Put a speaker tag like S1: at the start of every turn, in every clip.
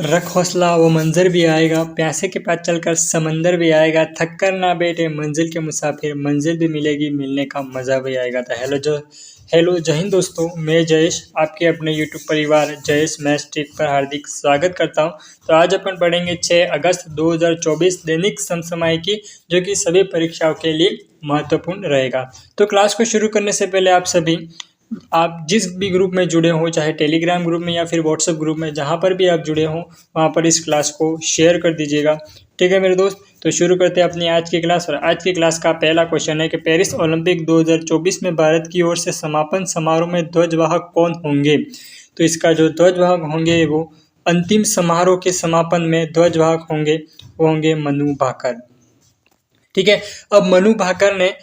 S1: रख हौसला वो मंजर भी आएगा, प्यासे के पास चलकर समंदर भी आएगा, थक कर ना बैठे मंजिल के मुसाफिर, मंजिल भी मिलेगी, मिलने का मज़ा भी आएगा। तो हेलो जय हिंद दोस्तों, मैं जयेश आपके अपने यूट्यूब परिवार जयेश मैथ्स ट्रिक पर हार्दिक स्वागत करता हूं। तो आज अपन पढ़ेंगे 6 अगस्त 2024 दैनिक समसामयिकी, जो कि सभी परीक्षाओं के लिए महत्वपूर्ण रहेगा। तो क्लास को शुरू करने से पहले आप जिस भी ग्रुप में जुड़े हो, चाहे टेलीग्राम ग्रुप में या फिर व्हाट्सएप ग्रुप में, जहाँ पर भी आप जुड़े हो वहाँ पर इस क्लास को शेयर कर दीजिएगा। ठीक है मेरे दोस्त, तो शुरू करते हैं अपनी आज की क्लास। और आज की क्लास का पहला क्वेश्चन है कि पेरिस ओलंपिक 2024 में भारत की ओर से समापन समारोह में ध्वजवाहक कौन होंगे। तो इसका जो ध्वजवाहक होंगे वो अंतिम समारोह के समापन में ध्वजवाहक होंगे, वो होंगे मनु भाकर। ठीक है, अब मनु भाकर ने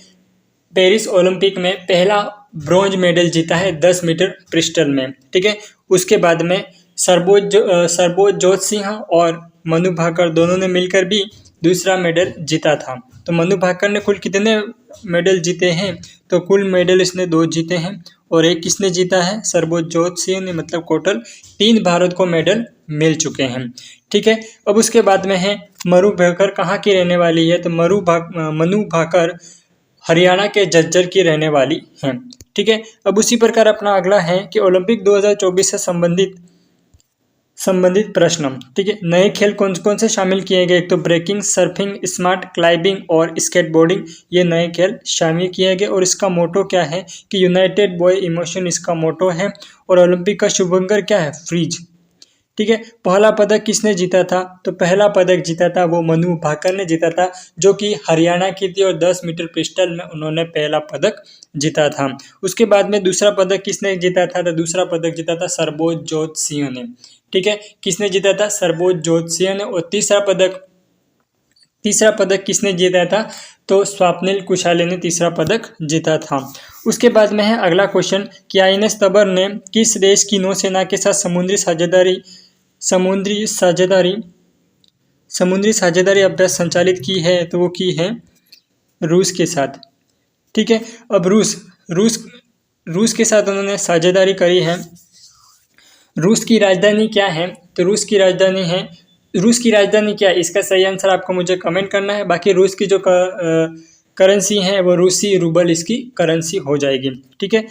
S1: पेरिस ओलंपिक में पहला ब्रॉन्ज मेडल जीता है 10 मीटर पिस्टल में। ठीक है, उसके बाद में सरबोज जोत सिंह और मनु भाकर दोनों ने मिलकर भी दूसरा मेडल जीता था। तो मनु भाकर ने कुल कितने मेडल जीते हैं, तो कुल मेडल इसने 2 जीते हैं और एक किसने जीता है, सरबोज जोत सिंह ने। मतलब टोटल 3 भारत को मेडल मिल चुके हैं। ठीक है, अब उसके बाद में है मनु भाकर कहाँ की रहने वाली है, तो मनु भाकर हरियाणा के झज्जर की रहने वाली हैं। ठीक है, अब उसी प्रकार अपना अगला है कि ओलंपिक 2024 से संबंधित प्रश्न। ठीक है, नए खेल कौन कौन से शामिल किए गए, एक तो ब्रेकिंग, सर्फिंग, स्मार्ट क्लाइंबिंग और स्केटबोर्डिंग, ये नए खेल शामिल किए गए। और इसका मोटो क्या है कि यूनाइटेड बॉय इमोशन इसका मोटो है। और ओलंपिक का शुभंकर क्या है, फ्रीज। ठीक है, पहला पदक किसने जीता था, तो पहला पदक जीता था वो मनु भाकर ने जीता था, जो कि हरियाणा की थी और 10 मीटर पिस्टल में उन्होंने पहला पदक जीता था। उसके बाद में दूसरा पदक किसने जीता था, तो दूसरा पदक जीता था सरबोज जोत सिंह ने। ठीक है, किसने जीता था, सरबोज जोत सिंह ने। और तीसरा पदक किसने जीता था, तो स्वप्निल कुशाले ने तीसरा पदक जीता था। उसके बाद में है अगला क्वेश्चन कि आईएनएस तबर ने किस देश की नौसेना के साथ समुद्री साझेदारी अभ्यास संचालित की है, तो वो की है रूस के साथ। ठीक है, अब रूस के साथ उन्होंने साझेदारी करी है। रूस की राजधानी क्या है, तो रूस की राजधानी क्या है, इसका सही आंसर आपको मुझे कमेंट करना है। बाकी रूस की जो करेंसी है वो रूसी रूबल इसकी करेंसी हो जाएगी। ठीक है,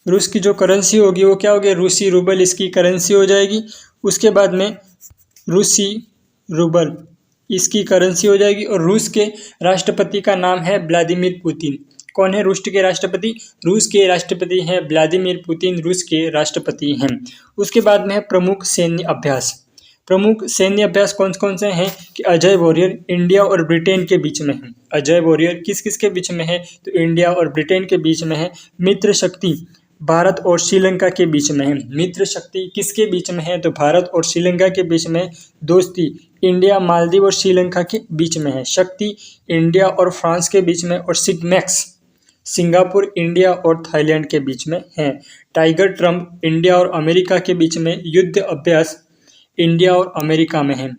S1: रूस की जो करेंसी होगी वो क्या होगी, रूसी रूबल इसकी करेंसी हो जाएगी। उसके बाद में रूसी रूबल इसकी करेंसी हो जाएगी। और रूस के राष्ट्रपति का नाम है व्लादिमीर पुतिन। कौन है रूस के राष्ट्रपति, रूस के राष्ट्रपति हैं व्लादिमीर पुतिन, रूस के राष्ट्रपति हैं। उसके बाद में है प्रमुख सैन्य अभ्यास कौन कौन से हैं कि अजय वॉरियर इंडिया और ब्रिटेन के बीच में है। अजय वॉरियर किस किस के बीच में है, तो इंडिया और ब्रिटेन के बीच में है। मित्र शक्ति भारत और श्रीलंका के बीच में है। मित्र शक्ति किसके बीच में है, तो भारत और श्रीलंका के बीच में। दोस्ती इंडिया मालदीव और श्रीलंका के बीच में है। शक्ति इंडिया और फ्रांस के बीच में। और सिग्मेक्स सिंगापुर इंडिया और थाईलैंड के बीच में है। टाइगर ट्रम्प इंडिया और अमेरिका के बीच में। युद्ध अभ्यास इंडिया और अमेरिका में है।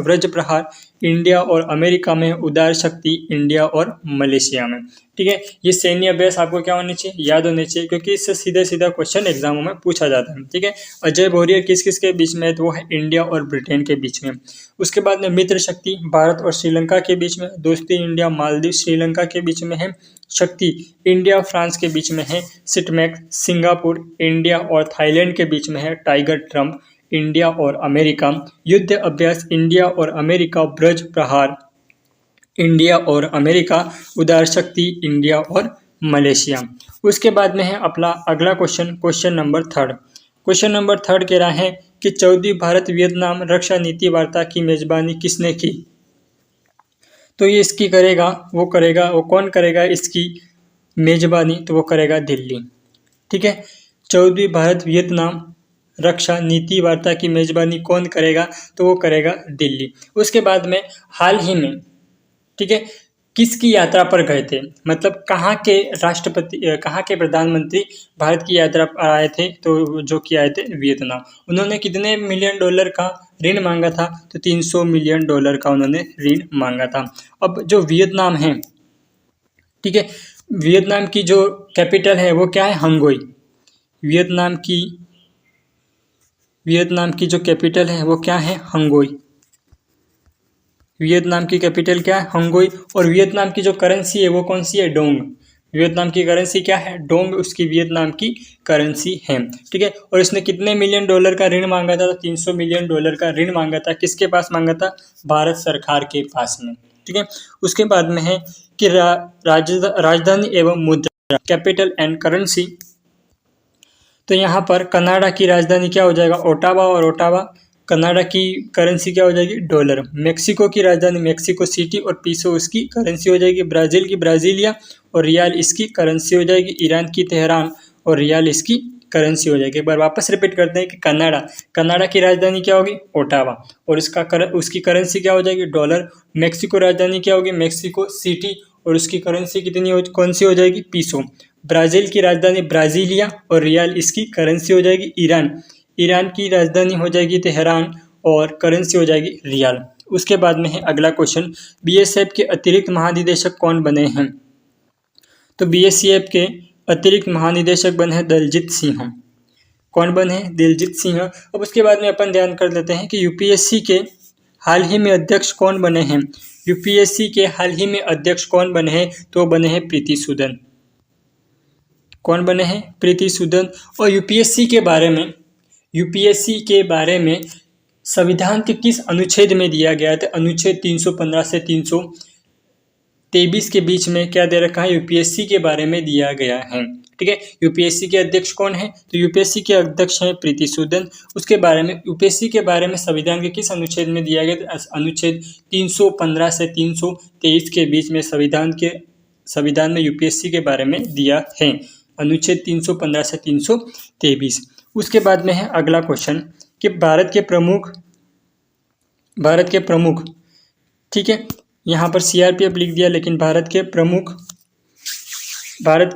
S1: वज्र प्रहार इंडिया और अमेरिका में। उदार शक्ति इंडिया और मलेशिया में। ठीक है, ये सैन्य अभ्यास आपको क्या होने चाहिए, याद होने चाहिए, क्योंकि इससे सीधा क्वेश्चन एग्जामों में पूछा जाता है। ठीक है, अजय वॉरियर किस किस के बीच में है, तो वो है इंडिया और ब्रिटेन के बीच में। उसके बाद में मित्र शक्ति भारत और श्रीलंका के बीच में। दोस्ती इंडिया मालदीव श्रीलंका के बीच में है। शक्ति इंडिया फ्रांस के बीच में है। सिटमैक्स सिंगापुर इंडिया और थाईलैंड के बीच में है। टाइगर ट्रम्प इंडिया और अमेरिका। युद्ध अभ्यास इंडिया और अमेरिका। वज्र प्रहार इंडिया और अमेरिका। उदार शक्ति इंडिया और मलेशिया। उसके बाद में है अपना अगला क्वेश्चन नंबर थर्ड कह रहा है कि 14वीं भारत वियतनाम रक्षा नीति वार्ता की मेजबानी किसने की, तो ये इसकी वो कौन करेगा इसकी मेजबानी, तो वो करेगा दिल्ली। ठीक है, 14वीं भारत वियतनाम रक्षा नीति वार्ता की मेजबानी कौन करेगा, तो वो करेगा दिल्ली। उसके बाद में हाल ही में, ठीक है, किसकी यात्रा पर गए थे, मतलब कहाँ के प्रधानमंत्री भारत की यात्रा पर आए थे, तो जो कि आए थे वियतनाम। उन्होंने कितने मिलियन डॉलर का ऋण मांगा था, तो 300 मिलियन डॉलर का उन्होंने ऋण मांगा था। अब जो वियतनाम है, ठीक है, वियतनाम की जो कैपिटल है वो क्या है, हंगोई। वियतनाम की वियतनाम की जो कैपिटल है वो क्या है, हंगोई। वियतनाम की कैपिटल क्या है, हंगोई। और वियतनाम की जो करेंसी है वो कौन सी है, डोंग। वियतनाम की करेंसी क्या है, डोंग, उसकी वियतनाम की करेंसी है। ठीक है। और इसने कितने मिलियन डॉलर का ऋण मांगा था, तो 300 मिलियन डॉलर का ऋण मांगा था। किसके पास मांगा था, भारत सरकार के पास में। ठीक है। उसके बाद में है कि राजधानी एवं मुद्रा, कैपिटल एंड करेंसी। तो यहाँ पर कनाडा की राजधानी क्या हो जाएगा, ओटावा, और ओटावा कनाडा की करेंसी क्या हो जाएगी, डॉलर। मेक्सिको की राजधानी मेक्सिको सिटी और पीसो उसकी करेंसी हो जाएगी। ब्राज़ील की ब्राज़ीलिया और रियाल इसकी करेंसी हो जाएगी। ईरान की तेहरान और रियाल इसकी करेंसी हो जाएगी। एक बार वापस रिपीट करते हैं कि कनाडा की राजधानी क्या होगी, ओटावा, और उसकी करेंसी क्या हो जाएगी, डॉलर। मेक्सिको राजधानी क्या होगी, मेक्सिको सिटी, और उसकी करेंसी कौन सी हो जाएगी, पीसो। ब्राज़ील की राजधानी ब्राज़ीलिया और रियाल इसकी करेंसी हो जाएगी। ईरान की राजधानी हो जाएगी तेहरान और करेंसी हो जाएगी रियाल। उसके बाद में है अगला क्वेश्चन, बीएसएफ के अतिरिक्त महानिदेशक कौन बने हैं। तो बीएसएफ के अतिरिक्त महानिदेशक बने हैं दलजीत सिंह। कौन बने हैं, दिलजीत सिंह। अब उसके बाद में अपन ध्यान कर लेते हैं कि यूपीएससी के हाल ही में अध्यक्ष कौन बने हैं। यूपीएससी के हाल ही में अध्यक्ष कौन बने हैं, तो बने हैं प्रीति सूदन। कौन बने हैं, प्रीति सूदन। और यूपीएससी के बारे में संविधान के किस अनुच्छेद में दिया गया था, अनुच्छेद 315 से 323 के बीच में क्या दे रखा है, यूपीएससी के बारे में दिया गया है। ठीक है। यूपीएससी के अध्यक्ष कौन है, तो यूपीएससी के अध्यक्ष हैं प्रीति सूदन। उसके बारे में यूपीएससी के बारे में संविधान के किस अनुच्छेद में दिया गया, अनुच्छेद 315 से 323 के बीच में संविधान में यूपीएससी के बारे में दिया है, अनुच्छेद 315 से 323। उसके बाद में है अगला क्वेश्चन कि भारत के प्रमुख, ठीक है, यहाँ पर सीआरपीएफ लिख दिया, लेकिन भारत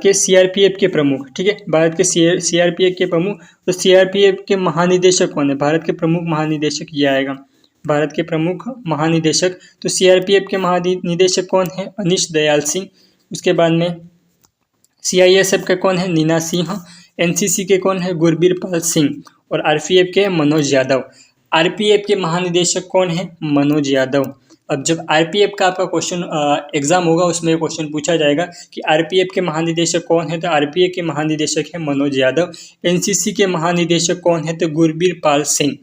S1: के सीआरपीएफ के प्रमुख, ठीक है, भारत के सीआरपीएफ के प्रमुख। तो सीआरपीएफ के महानिदेशक कौन है, भारत के प्रमुख महानिदेशक ये आएगा, भारत के प्रमुख महानिदेशक। तो सीआरपीएफ के महानिदेशक कौन है, अनीश दयाल सिंह। उसके बाद में सीआईएसएफ के कौन है, नीना सिंह। एनसीसी के कौन है, गुरबीर पाल सिंह। और आरपीएफ के मनोज यादव। आरपीएफ के महानिदेशक कौन है, मनोज यादव। अब जब आरपीएफ का आपका क्वेश्चन एग्जाम होगा उसमें क्वेश्चन पूछा जाएगा कि आरपीएफ के महानिदेशक कौन है, तो आरपीएफ के महानिदेशक है मनोज यादव। एनसीसी के महानिदेशक कौन है, तो गुरबीर पाल सिंह।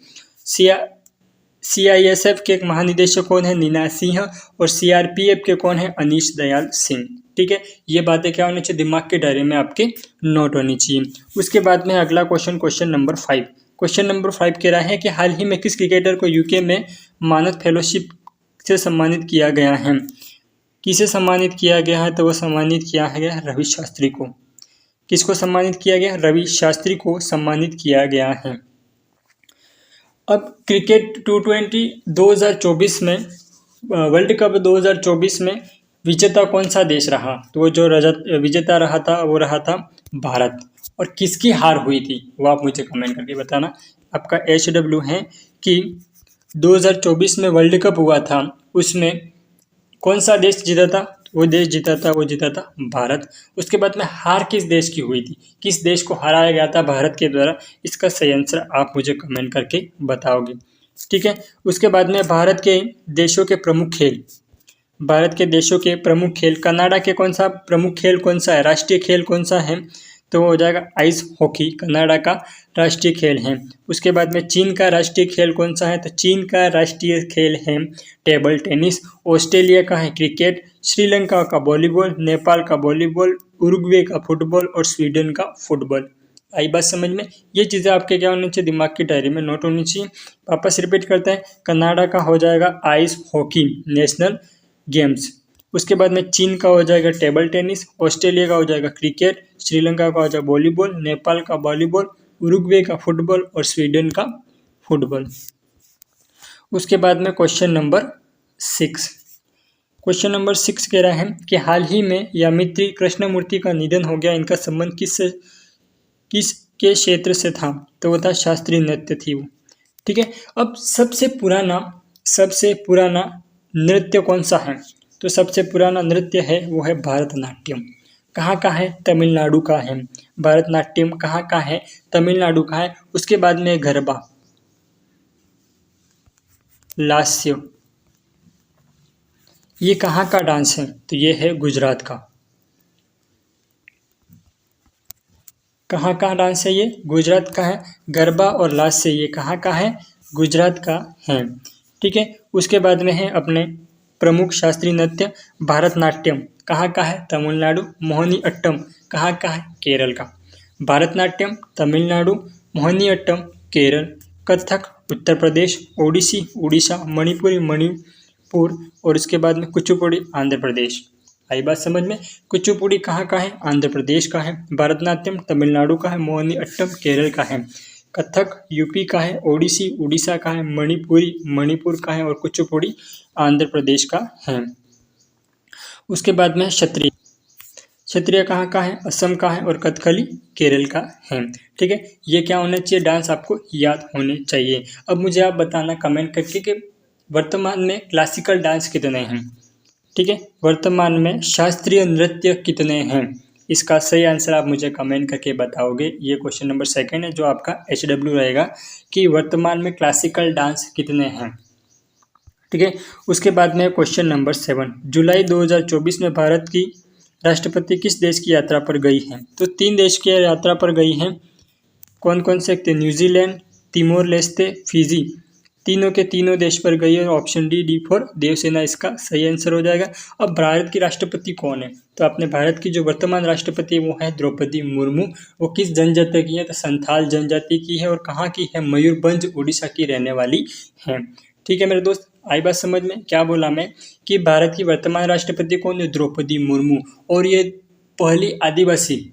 S1: सीआईएसएफ के महानिदेशक कौन है, नीना सिंह। और सीआरपीएफ के कौन है, अनीश दयाल सिंह। ठीक है। ये बातें क्या होनी चाहिए, दिमाग के डायरी में आपके नोट होनी चाहिए। उसके बाद में अगला क्वेश्चन नंबर 5। क्वेश्चन नंबर 5 कह रहा है कि हाल ही में किस क्रिकेटर को यूके में मानद फेलोशिप से सम्मानित किया गया है। किसे सम्मानित किया गया है, तो वो सम्मानित किया गया रवि शास्त्री को। किसको सम्मानित किया गया, रवि शास्त्री को सम्मानित किया गया है। अब क्रिकेट T20 2024 में, वर्ल्ड कप 2024 में विजेता कौन सा देश रहा, तो वो जो विजेता रहा था वो रहा था भारत। और किसकी हार हुई थी वो आप मुझे कमेंट करके बताना। आपका HW है कि 2024 में वर्ल्ड कप हुआ था, उसमें कौन सा देश जीता था, वो जीता था भारत। उसके बाद में हार किस देश की हुई थी, किस देश को हराया गया था भारत के द्वारा, इसका सही आंसर आप मुझे कमेंट करके बताओगे। ठीक है। उसके बाद में भारत के देशों के प्रमुख खेल, कनाडा के कौन सा प्रमुख खेल कौन सा है, राष्ट्रीय खेल कौन सा है, तो वो हो जाएगा आइस हॉकी, कनाडा का राष्ट्रीय खेल है। उसके बाद में चीन का राष्ट्रीय खेल कौन सा है, तो चीन का राष्ट्रीय खेल है टेबल टेनिस। ऑस्ट्रेलिया का है क्रिकेट, श्रीलंका का वॉलीबॉल, नेपाल का वॉलीबॉल, उरुग्वे का फुटबॉल और स्वीडन का फुटबॉल। आई बात समझ में। ये चीज़ें आपके क्या होनी चाहिए, दिमाग की डायरी में नोट होनी चाहिए। वापस रिपीट करते हैं, कनाडा का हो जाएगा आइस हॉकी नेशनल गेम्स। उसके बाद में चीन का हो जाएगा टेबल टेनिस, ऑस्ट्रेलिया का हो जाएगा क्रिकेट, श्रीलंका का हो जाएगा वॉलीबॉल, नेपाल का वॉलीबॉल, उरुग्वे का फुटबॉल और स्वीडन का फुटबॉल। उसके बाद में क्वेश्चन नंबर 6 कह रहा है कि हाल ही में यामित्री कृष्णमूर्ति का निधन हो गया, इनका संबंध किसके क्षेत्र से था, तो वो था शास्त्रीय नृत्य थी वो। ठीक है। अब सबसे पुराना नृत्य कौन सा है, तो सबसे पुराना नृत्य है वो है भरतनाट्यम। कहाँ का है, तमिलनाडु का है। भरतनाट्यम कहाँ का है, तमिलनाडु का है। उसके बाद में गरबा, लास्य, ये कहाँ का डांस है? तो ये है गुजरात का। कहाँ का डांस है ये? गुजरात का है। गरबा और लास्य ये कहाँ का है? गुजरात का है। ठीक है, उसके बाद में है अपने प्रमुख शास्त्रीय नृत्य भारतनाट्यम, कहाँ का है? तमिलनाडु। मोहिनी अट्टम कहाँ का है? केरल का। भारतनाट्यम तमिलनाडु, मोहिनी अट्टम केरल, कथक उत्तर प्रदेश, ओडिसी उड़ीसा, मणिपुरी मणिपुर और इसके बाद में कुचिपुड़ी आंध्र प्रदेश। आई बात समझ में? कुचिपुड़ी कहाँ का है? आंध्र प्रदेश का है। भरतनाट्यम तमिलनाडु का है। मोहिनी अट्टम केरल का है। कथक यूपी का है। ओडिसी उड़ीसा का है। मणिपुरी मणिपुर का है और कुचिपुड़ी आंध्र प्रदेश का है। उसके बाद में क्षत्रिय, क्षत्रिय कहाँ का है? असम का है और कथकली केरल का है। ठीक है, ये क्या होना चाहिए? डांस आपको याद होने चाहिए। अब मुझे आप बताना कमेंट करके कि वर्तमान में क्लासिकल डांस कितने हैं। ठीक है, वर्तमान में शास्त्रीय नृत्य कितने हैं? इसका सही आंसर आप मुझे कमेंट करके बताओगे। ये क्वेश्चन नंबर 2 है जो आपका HW रहेगा कि वर्तमान में क्लासिकल डांस कितने हैं। ठीक है, उसके बाद में क्वेश्चन नंबर 7, जुलाई 2024 में भारत की राष्ट्रपति किस देश की यात्रा पर गई हैं? तो 3 देश की यात्रा पर गई हैं। कौन कौन से? New Zealand, Timor Leste, Fiji. तीनों के तीनों देश पर गई है। ऑप्शन डी फॉर देवसेना इसका सही आंसर हो जाएगा। अब भारत की राष्ट्रपति कौन है? तो अपने भारत की जो वर्तमान राष्ट्रपति है वो है द्रौपदी मुर्मू। वो किस जनजाति की है? तो संथाल जनजाति की है। और कहाँ की है? मयूरभंज उड़ीसा की रहने वाली है। ठीक है मेरे दोस्त, आई बात समझ में? क्या बोला मैं कि भारत की वर्तमान राष्ट्रपति कौन है? द्रौपदी मुर्मू। और ये पहली आदिवासी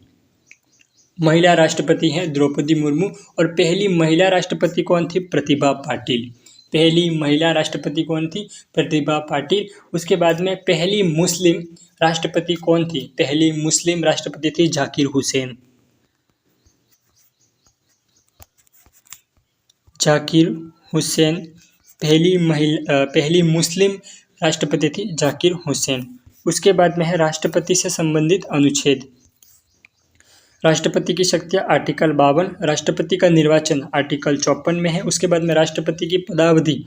S1: महिला राष्ट्रपति हैं द्रौपदी मुर्मू। और पहली महिला राष्ट्रपति कौन थी? प्रतिभा पाटिल। पहली महिला राष्ट्रपति कौन थी? प्रतिभा पाटिल। उसके बाद में पहली मुस्लिम राष्ट्रपति कौन थी? पहली मुस्लिम राष्ट्रपति थी जाकिर हुसैन। जाकिर हुसैन पहली मुस्लिम राष्ट्रपति थी जाकिर हुसैन। उसके बाद में है राष्ट्रपति से संबंधित अनुच्छेद। राष्ट्रपति की शक्तियाँ आर्टिकल 52, राष्ट्रपति का निर्वाचन आर्टिकल 54 में है। उसके बाद में राष्ट्रपति की पदावधि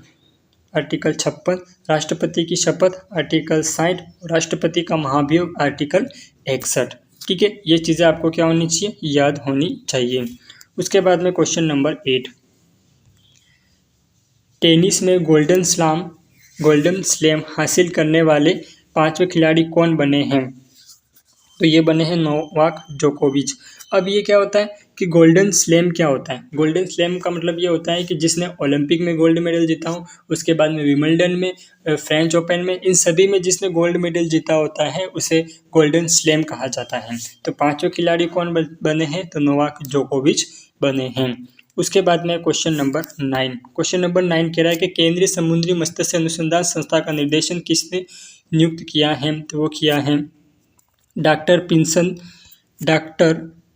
S1: आर्टिकल 56, राष्ट्रपति की शपथ आर्टिकल 60, राष्ट्रपति का महाभियोग आर्टिकल 61। ठीक है, ये चीज़ें आपको क्या होनी चाहिए? याद होनी चाहिए। उसके बाद में क्वेश्चन नंबर 8, टेनिस में गोल्डन स्लैम हासिल करने वाले 5वें खिलाड़ी कौन बने हैं? तो ये बने हैं नोवाक जोकोविच। अब ये क्या होता है कि गोल्डन स्लैम क्या होता है? गोल्डन स्लैम का मतलब ये होता है कि जिसने ओलंपिक में गोल्ड मेडल जीता हो, उसके बाद में विंबलडन में, फ्रेंच ओपन में, इन सभी में जिसने गोल्ड मेडल जीता होता है उसे गोल्डन स्लैम कहा जाता है। तो 5वें खिलाड़ी कौन बने हैं? तो नोवाक जोकोविच बने हैं। उसके बाद में क्वेश्चन नंबर 9, क्वेश्चन नंबर 9 कह रहा है कि केंद्रीय समुद्री मत्स्य अनुसंधान संस्था का निर्देशन किसने नियुक्त किया है? तो वो किया है डॉक्टर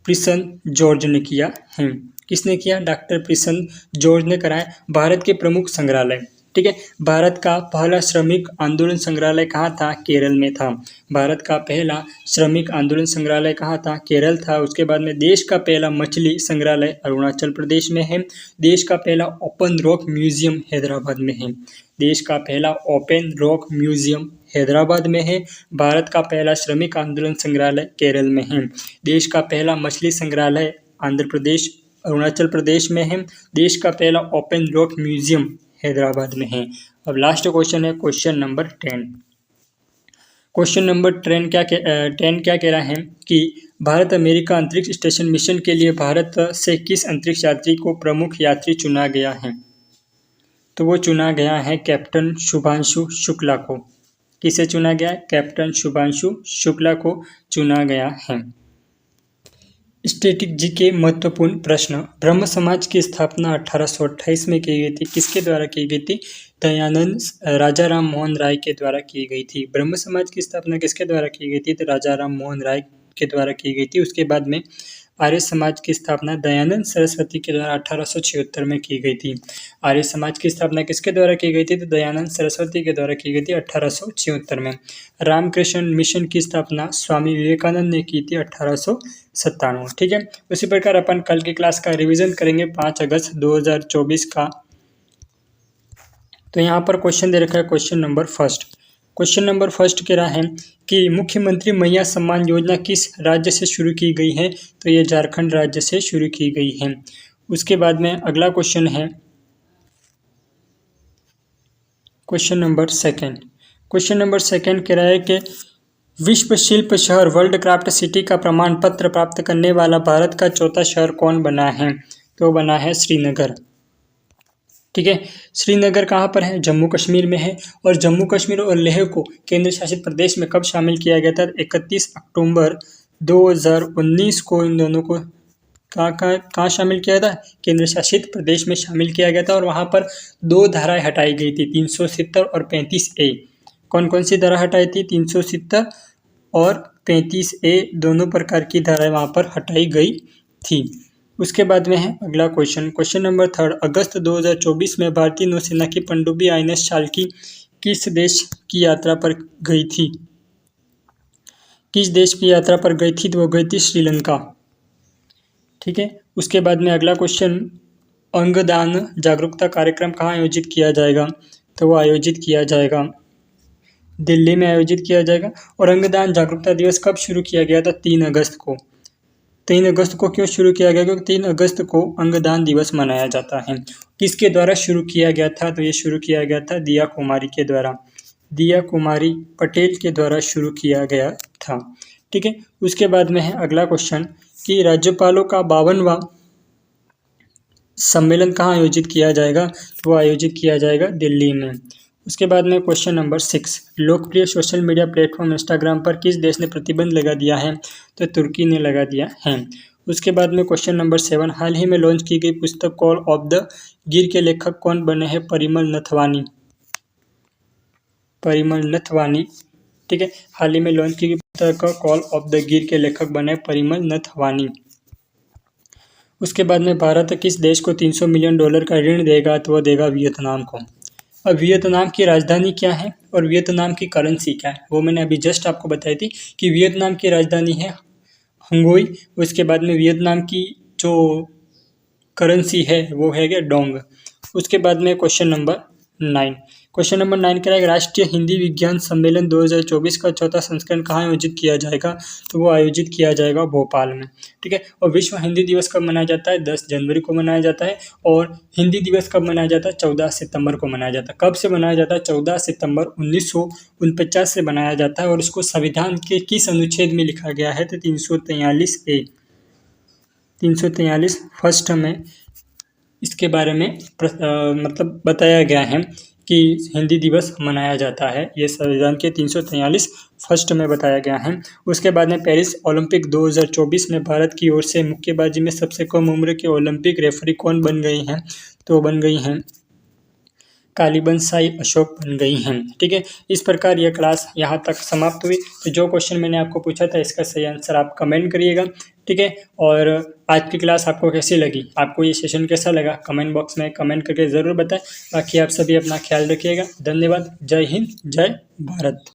S1: प्रिसन जॉर्ज ने किया है। किसने किया? डॉक्टर प्रिसन जॉर्ज ने कराया। भारत के प्रमुख संग्रहालय, ठीक है, भारत का पहला श्रमिक आंदोलन संग्रहालय कहाँ था? केरल में था। भारत का पहला श्रमिक आंदोलन संग्रहालय कहाँ था? केरल था। उसके बाद में देश का पहला मछली संग्रहालय अरुणाचल प्रदेश में है। देश का पहला ओपन रॉक म्यूजियम हैदराबाद में है। देश का पहला ओपन रॉक म्यूजियम हैदराबाद में है। भारत का पहला श्रमिक आंदोलन संग्रहालय केरल में है। देश का पहला मछली संग्रहालय आंध्र प्रदेश अरुणाचल प्रदेश में है। देश का पहला ओपन रॉक म्यूजियम हैदराबाद में है। अब लास्ट क्वेश्चन है क्वेश्चन नंबर 10। क्वेश्चन नंबर 10 क्या कह रहा है कि भारत अमेरिका अंतरिक्ष स्टेशन मिशन के लिए भारत से किस अंतरिक्ष यात्री को प्रमुख यात्री चुना गया है? तो वो चुना गया है कैप्टन शुभांशु शुक्ला को। किसे चुना गया है? कैप्टन शुभांशु शुक्ला को चुना गया है। स्टैटिक जी के महत्वपूर्ण प्रश्न। ब्रह्म समाज की स्थापना 1828 में की गई थी। किसके द्वारा की गई थी? दयानंद राजा राम मोहन राय के द्वारा की गई थी। ब्रह्म समाज की स्थापना किसके द्वारा की गई थी? तो राजा राम मोहन राय के द्वारा की गई थी। उसके बाद में आर्य समाज की स्थापना दयानंद सरस्वती के द्वारा 1876 में की गई थी। आर्य समाज की स्थापना किसके द्वारा की गई थी? तो दयानंद सरस्वती के द्वारा की गई थी 1876 में। रामकृष्ण मिशन की स्थापना स्वामी विवेकानंद ने की थी 1897। ठीक है, उसी प्रकार अपन कल की क्लास का रिवीजन करेंगे 5 अगस्त 2024 का। तो यहाँ पर क्वेश्चन दे रखा है question number first. Question number first कह रहा है कि मुख्यमंत्री मैया सम्मान योजना किस राज्य से शुरू की गई है, तो ये झारखंड राज्य से शुरू की गई है। उसके बाद में अगला क्वेश्चन है question number second. Question number second कह रहा है कि विश्व शिल्प शहर वर्ल्ड क्राफ्ट सिटी का प्रमाण पत्र प्राप्त करने वाला भारत का चौथा शहर कौन बना है, तो बना है श्रीनगर। ठीक है, श्रीनगर कहाँ पर है, जम्मू कश्मीर में है। और जम्मू कश्मीर और लेह को केंद्र शासित प्रदेश में कब शामिल किया गया था, 31 अक्टूबर 2019 को इन दोनों को कहाँ शामिल किया था, केंद्र शासित प्रदेश में शामिल किया गया था। और वहाँ पर 2 धाराएं हटाई गई थी, 370 और 35A। कौन कौन सी धारा हटाई थी, 370 और 35A, दोनों प्रकार की धाराएं वहाँ पर हटाई गई थी। उसके बाद में है अगला क्वेश्चन, क्वेश्चन नंबर थर्ड। अगस्त 2024 में भारतीय नौसेना की पनडुब्बी INS शाल्की किस देश की यात्रा पर गई थी, किस देश की यात्रा पर गई थी, तो वो गई थी श्रीलंका। ठीक है, उसके बाद में अगला क्वेश्चन, अंगदान जागरूकता कार्यक्रम कहाँ आयोजित किया जाएगा, तो वो आयोजित किया जाएगा दिल्ली में आयोजित किया जाएगा। और अंगदान जागरूकता दिवस कब शुरू किया गया था, 3 अगस्त को। 3 अगस्त को क्यों शुरू किया गया, क्योंकि 3 अगस्त को अंगदान दिवस मनाया जाता है। किसके द्वारा शुरू किया गया था, तो ये शुरू किया गया था दिया कुमारी के द्वारा, दिया कुमारी पटेल के द्वारा शुरू किया गया था। ठीक है, उसके बाद में है अगला क्वेश्चन कि राज्यपालों का 52वां सम्मेलन कहाँ आयोजित किया जाएगा, तो वो आयोजित किया जाएगा दिल्ली में। उसके बाद में क्वेश्चन नंबर 6। लोकप्रिय सोशल मीडिया प्लेटफॉर्म इंस्टाग्राम पर किस देश ने प्रतिबंध लगा दिया है, तो तुर्की ने लगा दिया है। उसके बाद में क्वेश्चन नंबर 7। हाल ही में लॉन्च की गई पुस्तक कॉल ऑफ द गिर के लेखक कौन बने हैं, परिमल नथवानी, परिमल नथवानी। ठीक है, हाल ही में लॉन्च की गई पुस्तक कॉल ऑफ द गिर के लेखक बने परिमल नथवानी। उसके बाद में भारत किस देश को $300 मिलियन का ऋण देगा, तो वह देगा वियतनाम को। अब वियतनाम की राजधानी क्या है और वियतनाम की करेंसी क्या है, वो मैंने अभी जस्ट आपको बताई थी कि वियतनाम की राजधानी है हंगोई। उसके बाद में वियतनाम की जो करेंसी है वो है डोंग। उसके बाद में क्वेश्चन नंबर 9। क्वेश्चन नंबर 9 कह रहा है राष्ट्रीय हिंदी विज्ञान सम्मेलन 2024 का चौथा संस्करण कहाँ आयोजित किया जाएगा, तो वो आयोजित किया जाएगा भोपाल में। ठीक है, और विश्व हिंदी दिवस कब मनाया जाता है, 10 जनवरी को मनाया जाता है। और हिंदी दिवस कब मनाया जाता है, 14 सितंबर को मनाया जाता है। कब से मनाया जाता है, 14 सितंबर 1949 से मनाया जाता है। और इसको संविधान के किस अनुच्छेद में लिखा गया है, तो 343A, 343 फर्स्ट में इसके बारे में मतलब बताया गया है कि हिंदी दिवस मनाया जाता है। ये संविधान के 343 फर्स्ट में बताया गया है। उसके बाद में पेरिस ओलंपिक 2024 में भारत की ओर से मुक्केबाजी में सबसे कम उम्र के ओलंपिक रेफरी कौन बन गई हैं, तो बन गई हैं कालीबंसाई अशोक बन गई हैं। ठीक है, इस प्रकार यह क्लास यहाँ तक समाप्त हुई। तो जो क्वेश्चन मैंने आपको पूछा था इसका सही आंसर आप कमेंट करिएगा। ठीक है, और आज की क्लास आपको कैसी लगी, आपको ये सेशन कैसा लगा, कमेंट बॉक्स में कमेंट करके ज़रूर बताएं। बाकी आप सभी अपना ख्याल रखिएगा। धन्यवाद। जय हिंद, जय भारत।